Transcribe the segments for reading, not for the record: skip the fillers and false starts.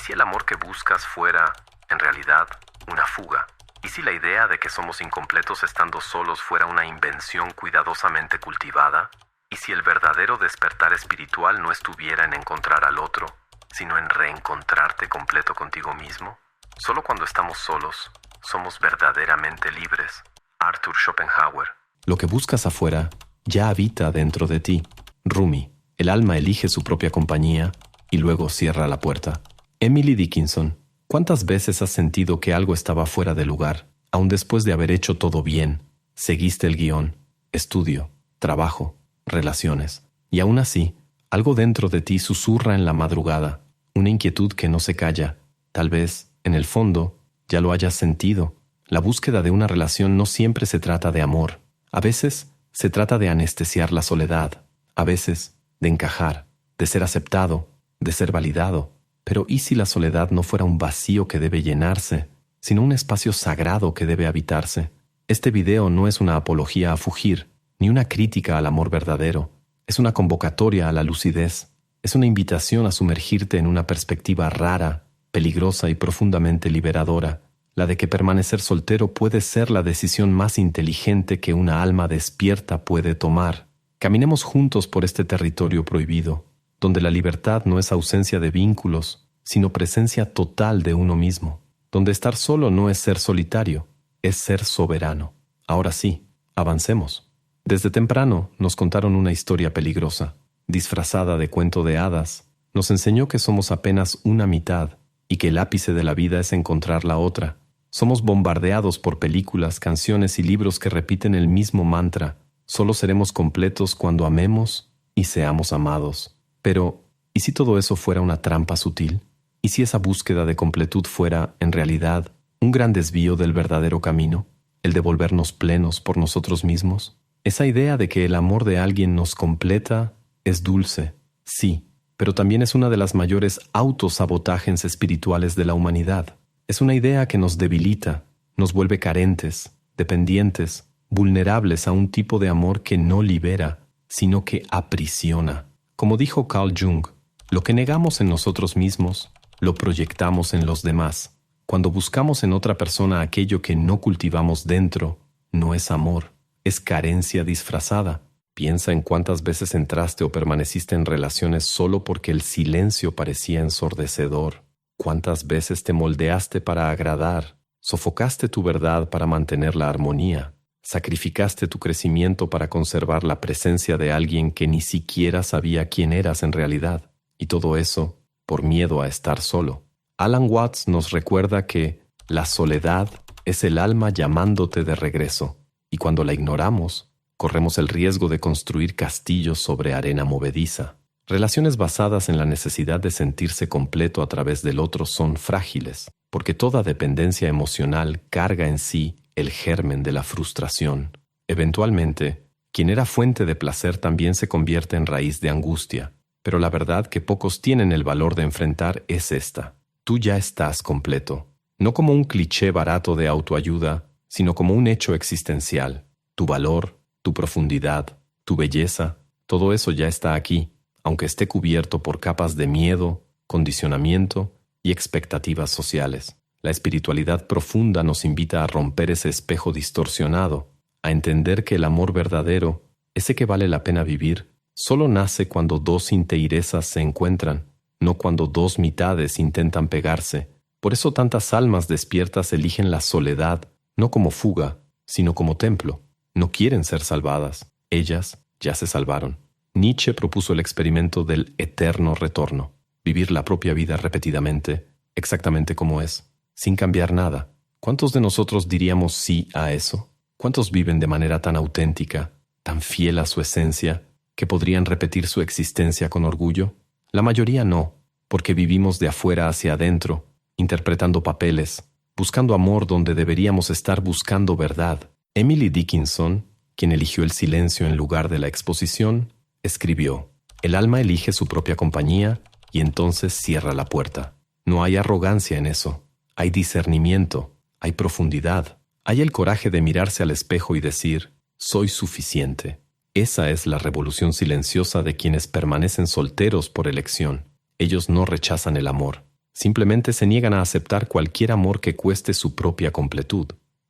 si el amor que buscas fuera, en realidad, una fuga? ¿Y si la idea de que somos incompletos estando solos fuera una invención cuidadosamente cultivada? ¿Y si el verdadero despertar espiritual no estuviera en encontrar al otro, sino en reencontrarte completo contigo mismo? Solo cuando estamos solos, somos verdaderamente libres. Arthur Schopenhauer. Lo que buscas afuera ya habita dentro de ti. Rumi. El alma elige su propia compañía y luego cierra la puerta. Emily Dickinson. ¿Cuántas veces has sentido que algo estaba fuera de lugar, aun después de haber hecho todo bien? Seguiste el guión, estudio, trabajo, relaciones. Y aún así, algo dentro de ti susurra en la madrugada, una inquietud que no se calla. Tal vez, en el fondo, ya lo hayas sentido. La búsqueda de una relación no siempre se trata de amor. A veces, se trata de anestesiar la soledad. A veces, de encajar, de ser aceptado, de ser validado. Pero ¿y si la soledad no fuera un vacío que debe llenarse, sino un espacio sagrado que debe habitarse? Este video no es una apología a fugir, ni una crítica al amor verdadero. Es una convocatoria a la lucidez. Es una invitación a sumergirte en una perspectiva rara, peligrosa y profundamente liberadora, la de que permanecer soltero puede ser la decisión más inteligente que una alma despierta puede tomar. Caminemos juntos por este territorio prohibido, donde la libertad no es ausencia de vínculos, sino presencia total de uno mismo, donde estar solo no es ser solitario, es ser soberano. Ahora sí, avancemos. Desde temprano nos contaron una historia peligrosa, disfrazada de cuento de hadas. Nos enseñó que somos apenas una mitad y que el ápice de la vida es encontrar la otra. Somos bombardeados por películas, canciones y libros que repiten el mismo mantra. Solo seremos completos cuando amemos y seamos amados. Pero, ¿y si todo eso fuera una trampa sutil? ¿Y si esa búsqueda de completud fuera, en realidad, un gran desvío del verdadero camino? ¿El de volvernos plenos por nosotros mismos? Esa idea de que el amor de alguien nos completa es dulce, sí, pero también es una de las mayores autosabotajes espirituales de la humanidad. Es una idea que nos debilita, nos vuelve carentes, dependientes, vulnerables a un tipo de amor que no libera, sino que aprisiona. Como dijo Carl Jung, lo que negamos en nosotros mismos, lo proyectamos en los demás. Cuando buscamos en otra persona aquello que no cultivamos dentro, no es amor, es carencia disfrazada. Piensa en cuántas veces entraste o permaneciste en relaciones solo porque el silencio parecía ensordecedor. Cuántas veces te moldeaste para agradar, sofocaste tu verdad para mantener la armonía. Sacrificaste tu crecimiento para conservar la presencia de alguien que ni siquiera sabía quién eras en realidad. Y todo eso por miedo a estar solo. Alan Watts nos recuerda que la soledad es el alma llamándote de regreso. Y cuando la ignoramos, corremos el riesgo de construir castillos sobre arena movediza. Relaciones basadas en la necesidad de sentirse completo a través del otro son frágiles, porque toda dependencia emocional carga en sí el germen de la frustración. Eventualmente, quien era fuente de placer también se convierte en raíz de angustia. Pero la verdad que pocos tienen el valor de enfrentar es esta. Tú ya estás completo. No como un cliché barato de autoayuda, sino como un hecho existencial. Tu valor, tu profundidad, tu belleza, todo eso ya está aquí, aunque esté cubierto por capas de miedo, condicionamiento y expectativas sociales. La espiritualidad profunda nos invita a romper ese espejo distorsionado, a entender que el amor verdadero, ese que vale la pena vivir, solo nace cuando dos inteiresas se encuentran, no cuando dos mitades intentan pegarse. Por eso tantas almas despiertas eligen la soledad, no como fuga, sino como templo. No quieren ser salvadas. Ellas ya se salvaron. Nietzsche propuso el experimento del eterno retorno. Vivir la propia vida repetidamente, exactamente como es, sin cambiar nada. ¿Cuántos de nosotros diríamos sí a eso? ¿Cuántos viven de manera tan auténtica, tan fiel a su esencia, que podrían repetir su existencia con orgullo? La mayoría no, porque vivimos de afuera hacia adentro, interpretando papeles, buscando amor donde deberíamos estar buscando verdad. Emily Dickinson, quien eligió el silencio en lugar de la exposición, escribió: «El alma elige su propia compañía y entonces cierra la puerta. No hay arrogancia en eso. Hay discernimiento, hay profundidad, hay el coraje de mirarse al espejo y decir, soy suficiente». Esa es la revolución silenciosa de quienes permanecen solteros por elección. Ellos no rechazan el amor, Simplemente se niegan a aceptar cualquier amor que cueste su propia completud.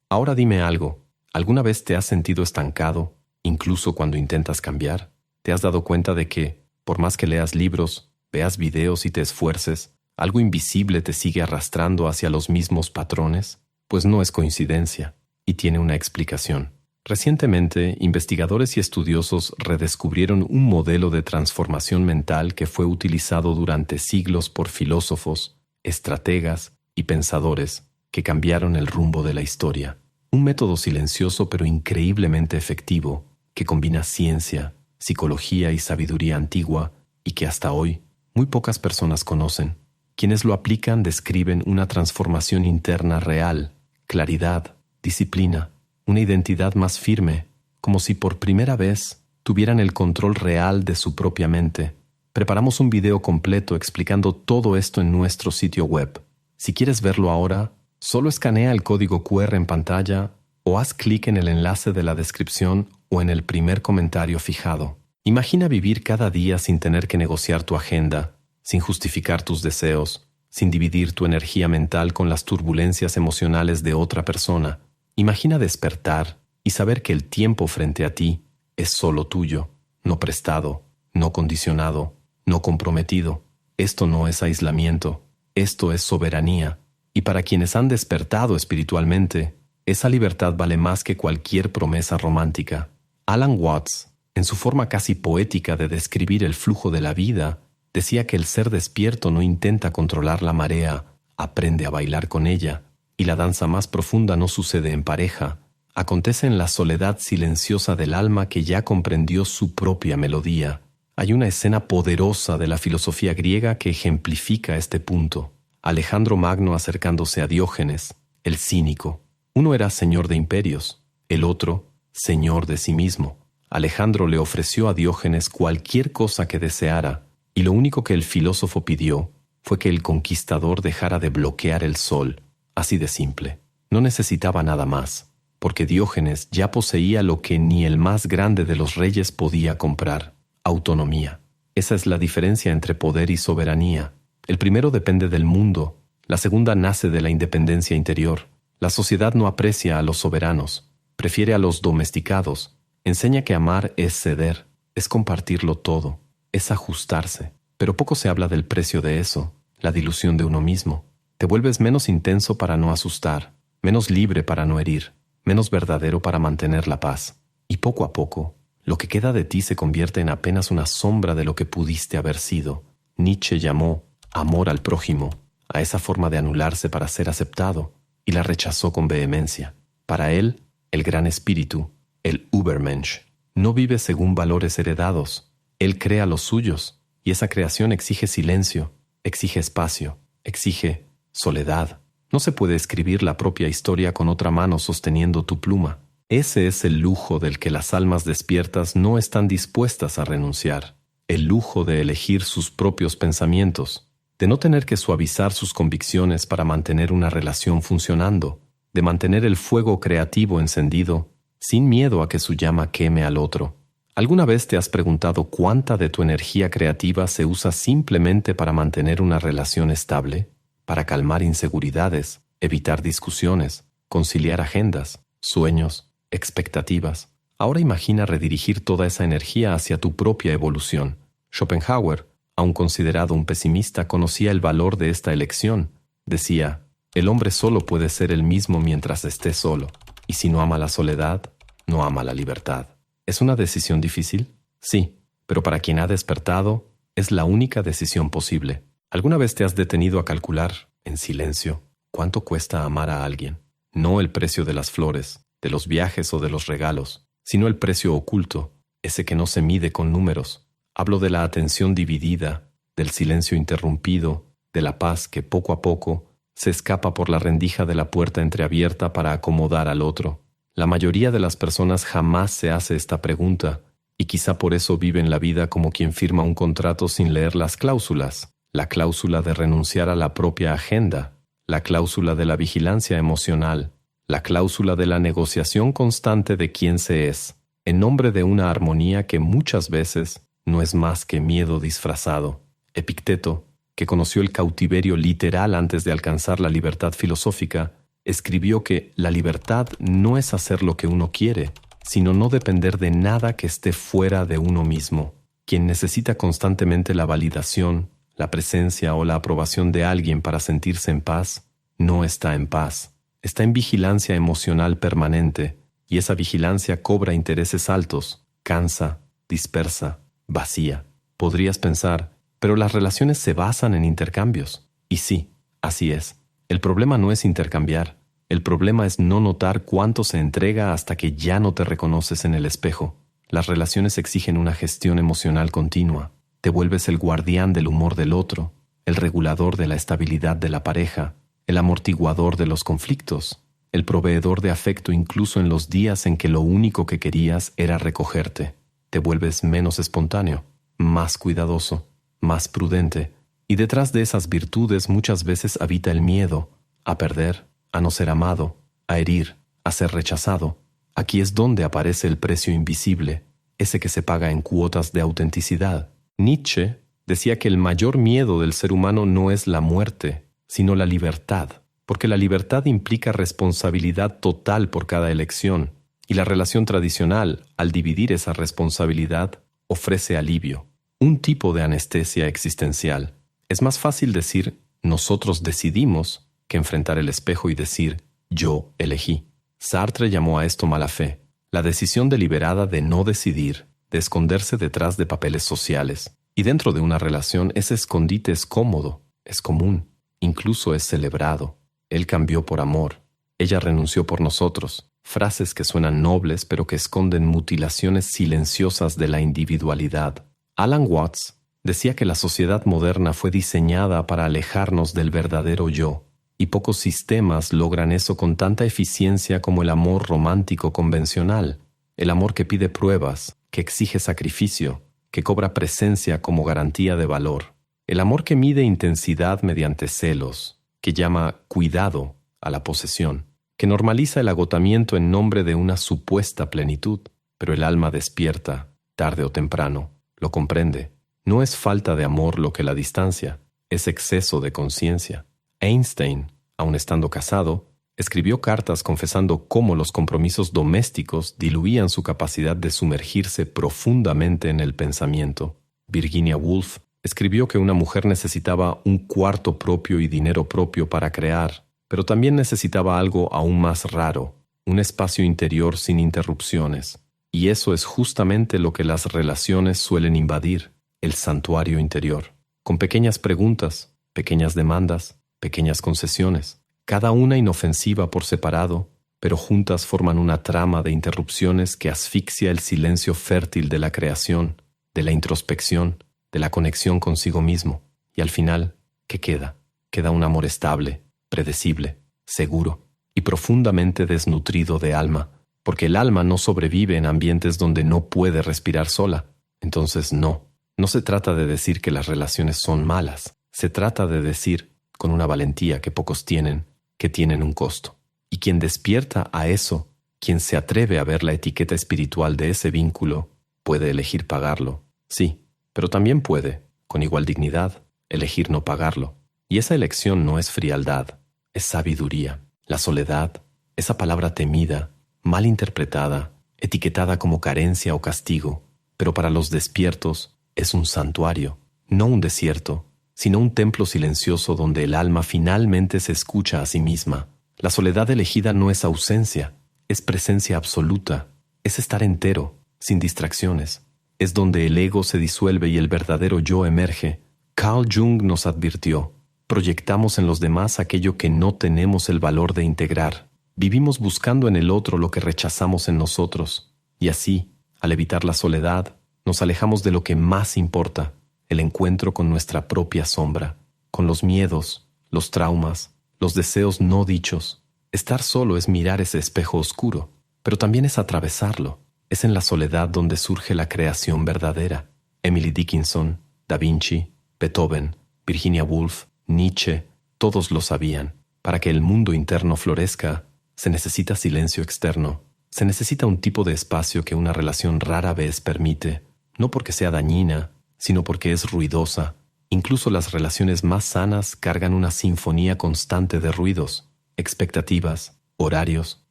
Ahora dime algo. ¿Alguna vez te has sentido estancado, incluso cuando intentas cambiar? ¿Te has dado cuenta de que, por más que leas libros, veas videos y te esfuerces, algo invisible te sigue arrastrando hacia los mismos patrones? Pues no es coincidencia, y tiene una explicación. Recientemente, investigadores y estudiosos redescubrieron un modelo de transformación mental que fue utilizado durante siglos por filósofos, estrategas y pensadores que cambiaron el rumbo de la historia. Un método silencioso pero increíblemente efectivo que combina ciencia, psicología y sabiduría antigua y que hasta hoy muy pocas personas conocen. Quienes lo aplican describen una transformación interna real, claridad, disciplina, una identidad más firme, como si por primera vez tuvieran el control real de su propia mente. Preparamos un video completo explicando todo esto en nuestro sitio web. Si quieres verlo ahora, solo escanea el código QR en pantalla o haz clic en el enlace de la descripción o en el primer comentario fijado. Imagina vivir cada día sin tener que negociar tu agenda, sin justificar tus deseos, sin dividir tu energía mental con las turbulencias emocionales de otra persona. Imagina despertar y saber que el tiempo frente a ti es solo tuyo, no prestado, no condicionado, no comprometido. Esto no es aislamiento, esto es soberanía. Y para quienes han despertado espiritualmente, esa libertad vale más que cualquier promesa romántica. Alan Watts, en su forma casi poética de describir el flujo de la vida, decía que el ser despierto no intenta controlar la marea, aprende a bailar con ella, y la danza más profunda no sucede en pareja, acontece en la soledad silenciosa del alma que ya comprendió su propia melodía. Hay una escena poderosa de la filosofía griega que ejemplifica este punto. Alejandro Magno acercándose a Diógenes, el cínico. Uno era señor de imperios, el otro, señor de sí mismo. Alejandro le ofreció a Diógenes cualquier cosa que deseara, y lo único que el filósofo pidió fue que el conquistador dejara de bloquear el sol. Así de simple. No necesitaba nada más, porque Diógenes ya poseía lo que ni el más grande de los reyes podía comprar: autonomía. Esa es la diferencia entre poder y soberanía. El primero depende del mundo, la segunda nace de la independencia interior. La sociedad no aprecia a los soberanos, prefiere a los domesticados. Enseña que amar es ceder, es compartirlo todo, es ajustarse. Pero poco se habla del precio de eso, la dilución de uno mismo. Te vuelves menos intenso para no asustar, menos libre para no herir, menos verdadero para mantener la paz. Y poco a poco, lo que queda de ti se convierte en apenas una sombra de lo que pudiste haber sido. Nietzsche llamó amor al prójimo a esa forma de anularse para ser aceptado, y la rechazó con vehemencia. Para él, el gran espíritu, el Übermensch, no vive según valores heredados. Él crea los suyos, y esa creación exige silencio, exige espacio, exige soledad. No se puede escribir la propia historia con otra mano sosteniendo tu pluma. Ese es el lujo del que las almas despiertas no están dispuestas a renunciar. El lujo de elegir sus propios pensamientos, de no tener que suavizar sus convicciones para mantener una relación funcionando, de mantener el fuego creativo encendido, sin miedo a que su llama queme al otro. ¿Alguna vez te has preguntado cuánta de tu energía creativa se usa simplemente para mantener una relación estable? Para calmar inseguridades, evitar discusiones, conciliar agendas, sueños, expectativas. Ahora imagina redirigir toda esa energía hacia tu propia evolución. Schopenhauer, aun considerado un pesimista, conocía el valor de esta elección. Decía, el hombre solo puede ser el mismo mientras esté solo, y si no ama la soledad, no ama la libertad. ¿Es una decisión difícil? Sí, pero para quien ha despertado, es la única decisión posible. ¿Alguna vez te has detenido a calcular, en silencio, cuánto cuesta amar a alguien? No el precio de las flores, de los viajes o de los regalos, sino el precio oculto, ese que no se mide con números. Hablo de la atención dividida, del silencio interrumpido, de la paz que poco a poco se escapa por la rendija de la puerta entreabierta para acomodar al otro. La mayoría de las personas jamás se hace esta pregunta, y quizá por eso viven la vida como quien firma un contrato sin leer las cláusulas. La cláusula de renunciar a la propia agenda, la cláusula de la vigilancia emocional, la cláusula de la negociación constante de quién se es, en nombre de una armonía que muchas veces no es más que miedo disfrazado. Epicteto, que conoció el cautiverio literal antes de alcanzar la libertad filosófica, escribió que la libertad no es hacer lo que uno quiere, sino no depender de nada que esté fuera de uno mismo. Quien necesita constantemente la validación, la presencia o la aprobación de alguien para sentirse en paz, no está en paz. Está en vigilancia emocional permanente, y esa vigilancia cobra intereses altos, cansa, dispersa, vacía. Podrías pensar, pero las relaciones se basan en intercambios. Y sí, así es. El problema no es intercambiar. El problema es no notar cuánto se entrega hasta que ya no te reconoces en el espejo. Las relaciones exigen una gestión emocional continua. Te vuelves el guardián del humor del otro, el regulador de la estabilidad de la pareja, el amortiguador de los conflictos, el proveedor de afecto incluso en los días en que lo único que querías era recogerte. Te vuelves menos espontáneo, más cuidadoso, más prudente, y detrás de esas virtudes muchas veces habita el miedo a perder, a no ser amado, a herir, a ser rechazado. Aquí es donde aparece el precio invisible, ese que se paga en cuotas de autenticidad. Nietzsche decía que el mayor miedo del ser humano no es la muerte, sino la libertad, porque la libertad implica responsabilidad total por cada elección, y la relación tradicional, al dividir esa responsabilidad, ofrece alivio, un tipo de anestesia existencial. Es más fácil decir «nosotros decidimos» que enfrentar el espejo y decir «yo elegí». Sartre llamó a esto mala fe, la decisión deliberada de no decidir, de esconderse detrás de papeles sociales. Y dentro de una relación ese escondite es cómodo, es común, incluso es celebrado. Él cambió por amor, ella renunció por nosotros. Frases que suenan nobles pero que esconden mutilaciones silenciosas de la individualidad. Alan Watts decía que la sociedad moderna fue diseñada para alejarnos del verdadero yo, y pocos sistemas logran eso con tanta eficiencia como el amor romántico convencional, el amor que pide pruebas, que exige sacrificio, que cobra presencia como garantía de valor, el amor que mide intensidad mediante celos, que llama cuidado a la posesión, que normaliza el agotamiento en nombre de una supuesta plenitud, pero el alma despierta, tarde o temprano, lo comprende. No es falta de amor lo que la distancia, es exceso de conciencia. Einstein, aun estando casado, escribió cartas confesando cómo los compromisos domésticos diluían su capacidad de sumergirse profundamente en el pensamiento. Virginia Woolf escribió que una mujer necesitaba un cuarto propio y dinero propio para crear, pero también necesitaba algo aún más raro, un espacio interior sin interrupciones. Y eso es justamente lo que las relaciones suelen invadir, el santuario interior, con pequeñas preguntas, pequeñas demandas, pequeñas concesiones, cada una inofensiva por separado, pero juntas forman una trama de interrupciones que asfixia el silencio fértil de la creación, de la introspección, de la conexión consigo mismo. Y al final, ¿qué queda? Queda un amor estable, predecible, seguro y profundamente desnutrido de alma, porque el alma no sobrevive en ambientes donde no puede respirar sola. Entonces no se trata de decir que las relaciones son malas, se trata de decir, con una valentía que pocos tienen, que tienen un costo. Y quien despierta a eso, quien se atreve a ver la etiqueta espiritual de ese vínculo, puede elegir pagarlo, sí, pero también puede, con igual dignidad, elegir no pagarlo. Y esa elección no es frialdad, es sabiduría. La soledad, esa palabra temida, mal interpretada, etiquetada como carencia o castigo, pero para los despiertos es un santuario, no un desierto, sino un templo silencioso donde el alma finalmente se escucha a sí misma. La soledad elegida no es ausencia, es presencia absoluta, es estar entero, sin distracciones. Es donde el ego se disuelve y el verdadero yo emerge. Carl Jung nos advirtió: proyectamos en los demás aquello que no tenemos el valor de integrar. Vivimos buscando en el otro lo que rechazamos en nosotros. Y así, al evitar la soledad, nos alejamos de lo que más importa, el encuentro con nuestra propia sombra, con los miedos, los traumas, los deseos no dichos. Estar solo es mirar ese espejo oscuro, pero también es atravesarlo. Es en la soledad donde surge la creación verdadera. Emily Dickinson, Da Vinci, Beethoven, Virginia Woolf, Nietzsche, todos lo sabían. Para que el mundo interno florezca, se necesita silencio externo. Se necesita un tipo de espacio que una relación rara vez permite, no porque sea dañina, sino porque es ruidosa, Incluso las relaciones más sanas cargan una sinfonía constante de ruidos, expectativas, horarios,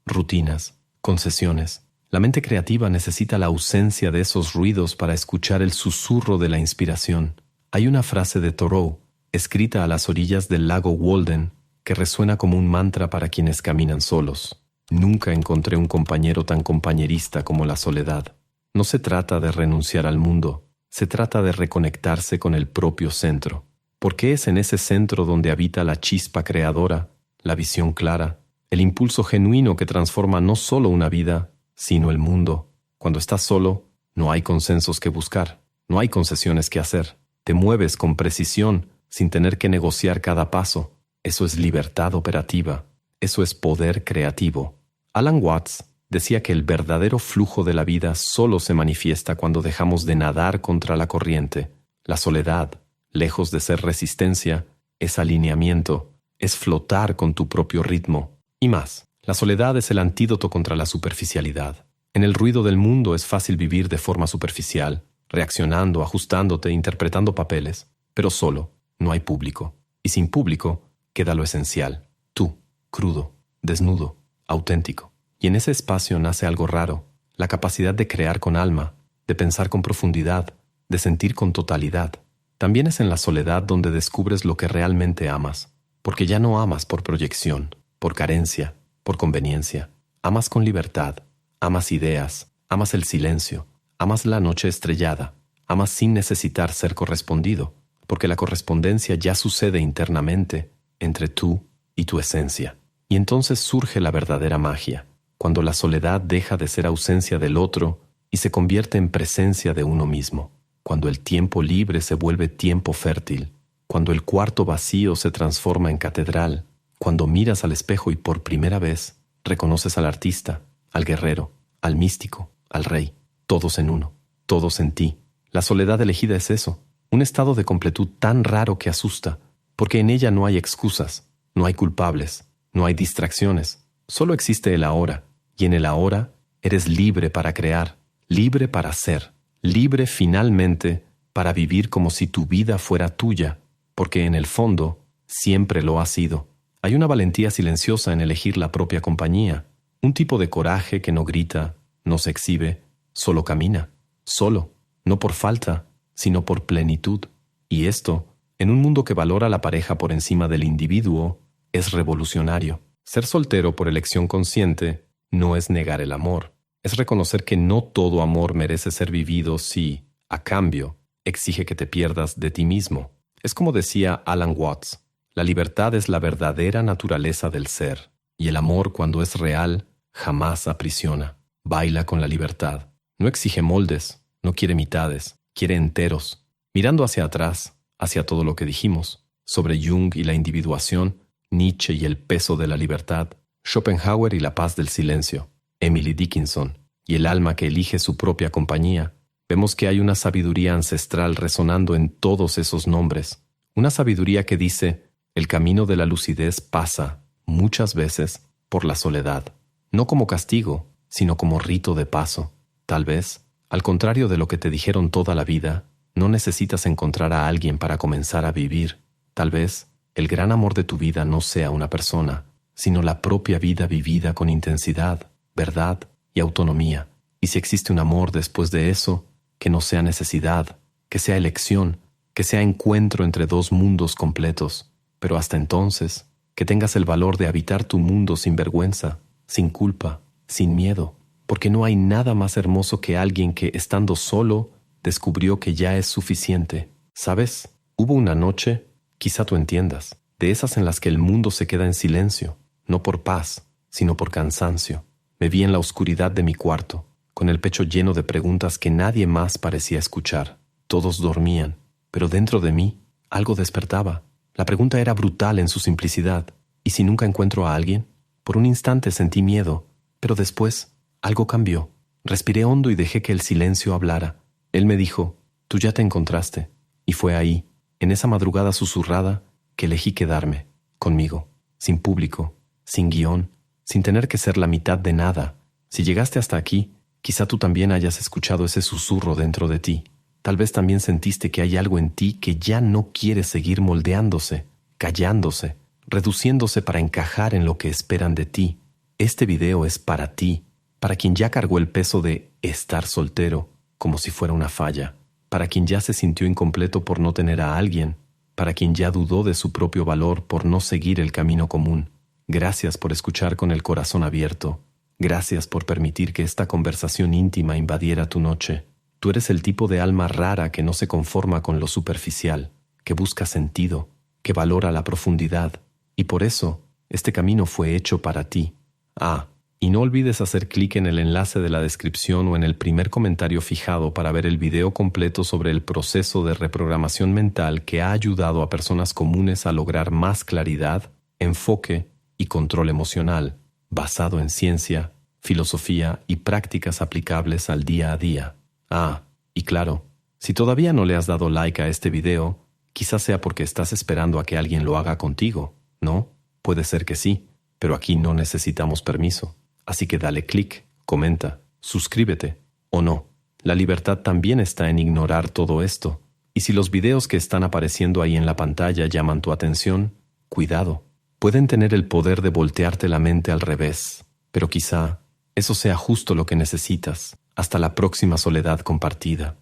rutinas, concesiones. La mente creativa necesita la ausencia de esos ruidos para escuchar el susurro de la inspiración. Hay una frase de Thoreau, escrita a las orillas del lago Walden, que resuena como un mantra para quienes caminan solos. Nunca encontré un compañero tan compañerista como la soledad. No se trata de renunciar al mundo, se trata de reconectarse con el propio centro, porque es en ese centro donde habita la chispa creadora, la visión clara, el impulso genuino que transforma no solo una vida, sino el mundo. Cuando estás solo, no hay consensos que buscar, no hay concesiones que hacer. Te mueves con precisión, sin tener que negociar cada paso. Eso es libertad operativa, eso es poder creativo. Alan Watts decía que el verdadero flujo de la vida solo se manifiesta cuando dejamos de nadar contra la corriente. La soledad, lejos de ser resistencia, es alineamiento, es flotar con tu propio ritmo. Y más, la soledad es el antídoto contra la superficialidad. En el ruido del mundo es fácil vivir de forma superficial, reaccionando, ajustándote, interpretando papeles. Pero solo, no hay público. Y sin público, queda lo esencial. Tú, crudo, desnudo, auténtico. Y en ese espacio nace algo raro, la capacidad de crear con alma, de pensar con profundidad, de sentir con totalidad. También es en la soledad donde descubres lo que realmente amas, porque ya no amas por proyección, por carencia, por conveniencia. Amas con libertad, amas ideas, amas el silencio, amas la noche estrellada, amas sin necesitar ser correspondido, porque la correspondencia ya sucede internamente entre tú y tu esencia. Y entonces surge la verdadera magia, cuando la soledad deja de ser ausencia del otro y se convierte en presencia de uno mismo, cuando el tiempo libre se vuelve tiempo fértil, cuando el cuarto vacío se transforma en catedral, cuando miras al espejo y por primera vez reconoces al artista, al guerrero, al místico, al rey, todos en uno, todos en ti. La soledad elegida es eso, un estado de completud tan raro que asusta, porque en ella no hay excusas, no hay culpables, no hay distracciones, solo existe el ahora, y en el ahora eres libre para crear, libre para ser, libre finalmente para vivir como si tu vida fuera tuya, porque en el fondo siempre lo ha sido. Hay una valentía silenciosa en elegir la propia compañía, un tipo de coraje que no grita, no se exhibe, solo camina, solo, no por falta, sino por plenitud. Y esto, en un mundo que valora la pareja por encima del individuo, es revolucionario. Ser soltero por elección consciente no es negar el amor, es reconocer que no todo amor merece ser vivido si, a cambio, exige que te pierdas de ti mismo. Es como decía Alan Watts, la libertad es la verdadera naturaleza del ser, y el amor, cuando es real, jamás aprisiona, baila con la libertad. No exige moldes, no quiere mitades, quiere enteros. Mirando hacia atrás, hacia todo lo que dijimos, sobre Jung y la individuación, Nietzsche y el peso de la libertad, Schopenhauer y la paz del silencio, Emily Dickinson y el alma que elige su propia compañía, vemos que hay una sabiduría ancestral resonando en todos esos nombres, una sabiduría que dice, el camino de la lucidez pasa, muchas veces, por la soledad, no como castigo, sino como rito de paso. Tal vez, al contrario de lo que te dijeron toda la vida, no necesitas encontrar a alguien para comenzar a vivir. Tal vez, el gran amor de tu vida no sea una persona, sino la propia vida vivida con intensidad, verdad y autonomía. Y si existe un amor después de eso, que no sea necesidad, que sea elección, que sea encuentro entre dos mundos completos. Pero hasta entonces, que tengas el valor de habitar tu mundo sin vergüenza, sin culpa, sin miedo, porque no hay nada más hermoso que alguien que, estando solo, descubrió que ya es suficiente. ¿Sabes? Hubo una noche, quizá tú entiendas, de esas en las que el mundo se queda en silencio, no por paz, sino por cansancio. Me vi en la oscuridad de mi cuarto, con el pecho lleno de preguntas que nadie más parecía escuchar. Todos dormían, pero dentro de mí algo despertaba. La pregunta era brutal en su simplicidad. ¿Y si nunca encuentro a alguien? Por un instante sentí miedo, pero después algo cambió. Respiré hondo y dejé que el silencio hablara. Él me dijo, tú ya te encontraste. Y fue ahí, en esa madrugada susurrada, que elegí quedarme, conmigo, sin público, sin guión, sin tener que ser la mitad de nada. Si llegaste hasta aquí, quizá tú también hayas escuchado ese susurro dentro de ti. Tal vez también sentiste que hay algo en ti que ya no quiere seguir moldeándose, callándose, reduciéndose para encajar en lo que esperan de ti. Este video es para ti, para quien ya cargó el peso de estar soltero, como si fuera una falla, para quien ya se sintió incompleto por no tener a alguien, para quien ya dudó de su propio valor por no seguir el camino común. Gracias por escuchar con el corazón abierto. Gracias por permitir que esta conversación íntima invadiera tu noche. Tú eres el tipo de alma rara que no se conforma con lo superficial, que busca sentido, que valora la profundidad, y por eso este camino fue hecho para ti. Y no olvides hacer clic en el enlace de la descripción o en el primer comentario fijado para ver el video completo sobre el proceso de reprogramación mental que ha ayudado a personas comunes a lograr más claridad, enfoque y control emocional, basado en ciencia, filosofía y prácticas aplicables al día a día. Y claro, si todavía no le has dado like a este video, quizás sea porque estás esperando a que alguien lo haga contigo, ¿no? Puede ser que sí, pero aquí no necesitamos permiso. Así que dale clic, comenta, suscríbete, o no. La libertad también está en ignorar todo esto. Y si los videos que están apareciendo ahí en la pantalla llaman tu atención, cuidado. Pueden tener el poder de voltearte la mente al revés, pero quizá eso sea justo lo que necesitas. Hasta la próxima soledad compartida.